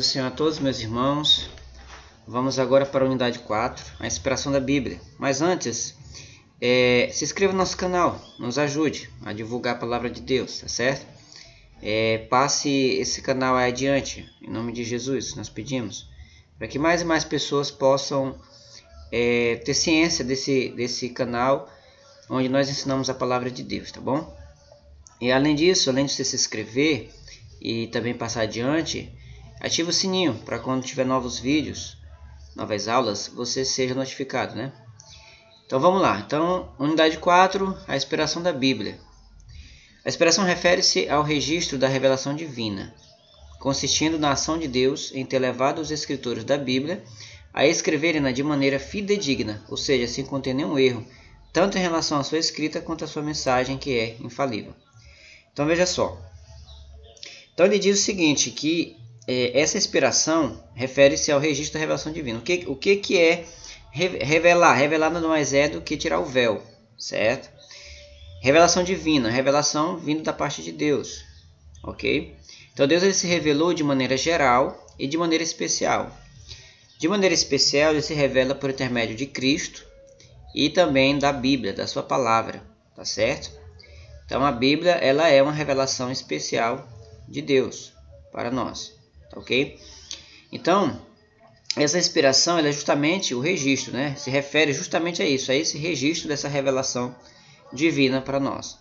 Senhor a todos, meus irmãos. Vamos agora para a unidade 4, a inspiração da Bíblia. Mas antes, se inscreva no nosso canal, nos ajude a divulgar a palavra de Deus, tá certo? Passe esse canal adiante, em nome de Jesus, nós pedimos, para que mais e mais pessoas possam ter ciência desse canal, onde nós ensinamos a palavra de Deus, tá bom? E além disso, além de você se inscrever e também passar adiante, ative o sininho para quando tiver novos vídeos, novas aulas, você seja notificado, né? Então vamos lá. Então, unidade 4, a inspiração da Bíblia. A inspiração refere-se ao registro da revelação divina, consistindo na ação de Deus em ter levado os escritores da Bíblia a escreverem-na de maneira fidedigna, ou seja, sem conter nenhum erro, tanto em relação à sua escrita quanto à sua mensagem, que é infalível. Então veja só. Então ele diz o seguinte, que essa inspiração refere-se ao registro da revelação divina. O que é revelar? Revelar nada mais é do que tirar o véu, certo? Revelação divina, revelação vindo da parte de Deus, ok? Então Deus ele se revelou de maneira geral e de maneira especial. De maneira especial ele se revela por intermédio de Cristo e também da Bíblia, da sua palavra, tá certo? Então a Bíblia ela é uma revelação especial de Deus para nós, ok? Então essa inspiração ela é justamente o registro, né? Se refere justamente a isso, a esse registro dessa revelação divina para nós.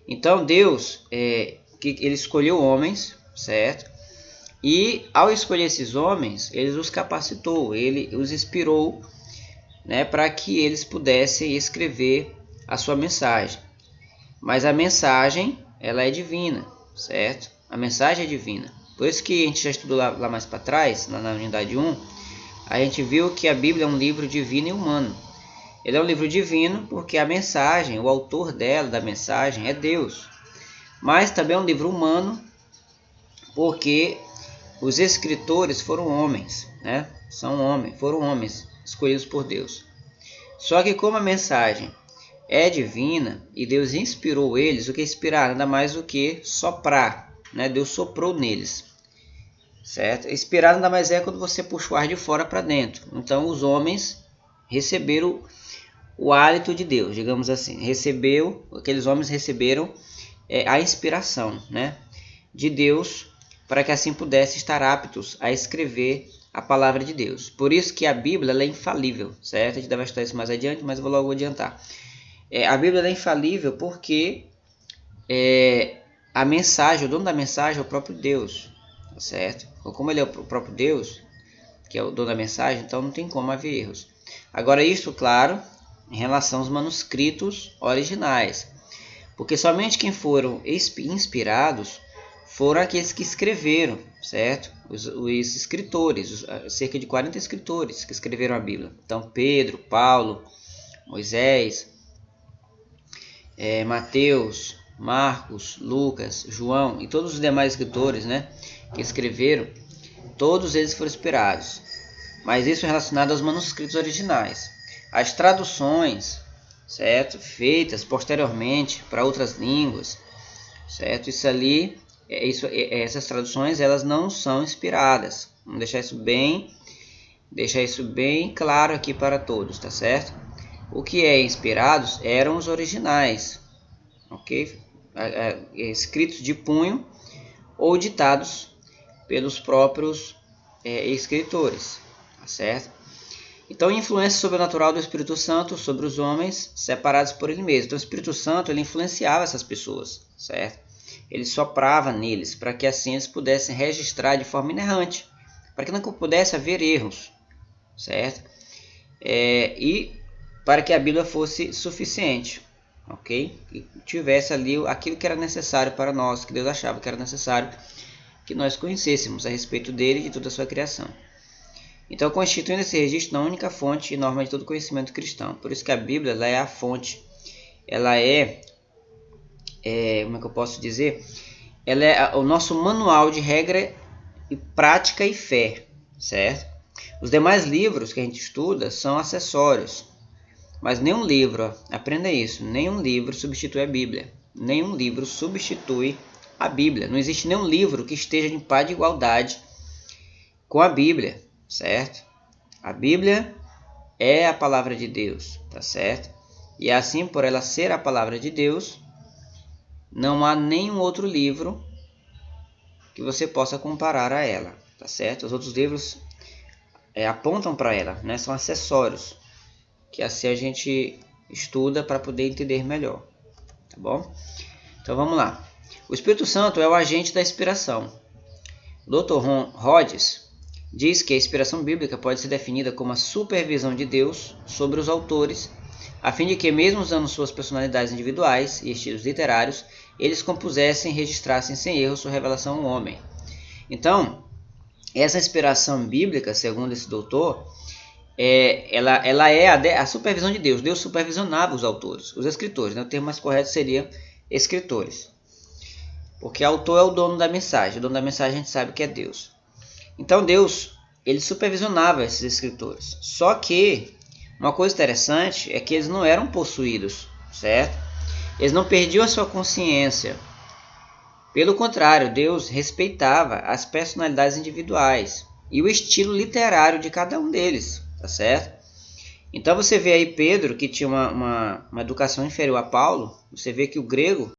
Então Deus ele escolheu homens, certo? E ao escolher esses homens, ele os capacitou, ele os inspirou, né, para que eles pudessem escrever a sua mensagem. Mas a mensagem, ela é divina, certo? A mensagem é divina. Por isso que a gente já estudou lá mais para trás, na unidade 1, a gente viu que a Bíblia é um livro divino e humano. Ele é um livro divino porque a mensagem, o autor dela, da mensagem, é Deus. Mas também é um livro humano porque os escritores foram homens, né? Foram homens escolhidos por Deus. Só que como a mensagem é divina e Deus inspirou eles, o que é inspirar? Nada mais do que soprar, né? Deus soprou neles, certo? Inspirar nada mais é quando você puxa o ar de fora para dentro. Então os homens receberam o hálito de Deus, digamos assim. Aqueles homens receberam a inspiração, né, de Deus para que assim pudessem estar aptos a escrever a palavra de Deus. Por isso que a Bíblia ela é infalível, certo? A gente deve estudar isso mais adiante, mas eu vou logo adiantar. A Bíblia é infalível porque a mensagem, o dono da mensagem é o próprio Deus, certo? Como ele é o próprio Deus, que é o dono da mensagem, então não tem como haver erros. Agora isso, claro, em relação aos manuscritos originais, porque somente quem foram inspirados foram aqueles que escreveram, certo? Os escritores, cerca de 40 escritores que escreveram a Bíblia. Então Pedro, Paulo, Moisés, Mateus, Marcos, Lucas, João e todos os demais escritores, né, que escreveram, todos eles foram inspirados. Mas isso é relacionado aos manuscritos originais. As traduções, certo, feitas posteriormente para outras línguas, certo, essas traduções elas não são inspiradas. Vamos deixar isso bem claro aqui para todos, tá certo? O que é inspirados eram os originais, ok? Escritos de punho ou ditados pelos próprios escritores, tá certo? Então, a influência sobrenatural do Espírito Santo sobre os homens separados por ele mesmo. Então, o Espírito Santo ele influenciava essas pessoas, certo? Ele soprava neles para que assim eles pudessem registrar de forma inerrante, para que não pudesse haver erros, certo? E para que a Bíblia fosse suficiente, ok? Que tivesse ali aquilo que era necessário para nós, que Deus achava que era necessário que nós conhecêssemos a respeito dele e de toda a sua criação. Então, constituindo esse registro na única fonte e norma de todo conhecimento cristão. Por isso que a Bíblia ela é a fonte. Ela como é que eu posso dizer? Ela é o nosso manual de regra e prática e fé, certo? Os demais livros que a gente estuda são acessórios. Mas nenhum livro, aprenda isso, nenhum livro substitui a Bíblia. Nenhum livro substitui a Bíblia. Não existe nenhum livro que esteja em pé de igualdade com a Bíblia, certo? A Bíblia é a palavra de Deus, tá certo? E assim, por ela ser a palavra de Deus, não há nenhum outro livro que você possa comparar a ela, tá certo? Os outros livros apontam para ela, né? São acessórios, que assim a gente estuda para poder entender melhor, tá bom? Então vamos lá. O Espírito Santo é o agente da inspiração. O Dr. Ron Rhodes diz que a inspiração bíblica pode ser definida como a supervisão de Deus sobre os autores, a fim de que, mesmo usando suas personalidades individuais e estilos literários, eles compusessem e registrassem sem erro sua revelação ao homem. Então, essa inspiração bíblica, segundo esse doutor, ela é a supervisão de Deus. Deus supervisionava os autores, os escritores, né? O termo mais correto seria escritores. Porque autor é o dono da mensagem. O dono da mensagem a gente sabe que é Deus. Então Deus, ele supervisionava esses escritores. Só que uma coisa interessante é que eles não eram possuídos, certo? Eles não perdiam a sua consciência. Pelo contrário, Deus respeitava as personalidades individuais e o estilo literário de cada um deles, tá certo? Então você vê aí Pedro, que tinha uma educação inferior a Paulo, você vê que o grego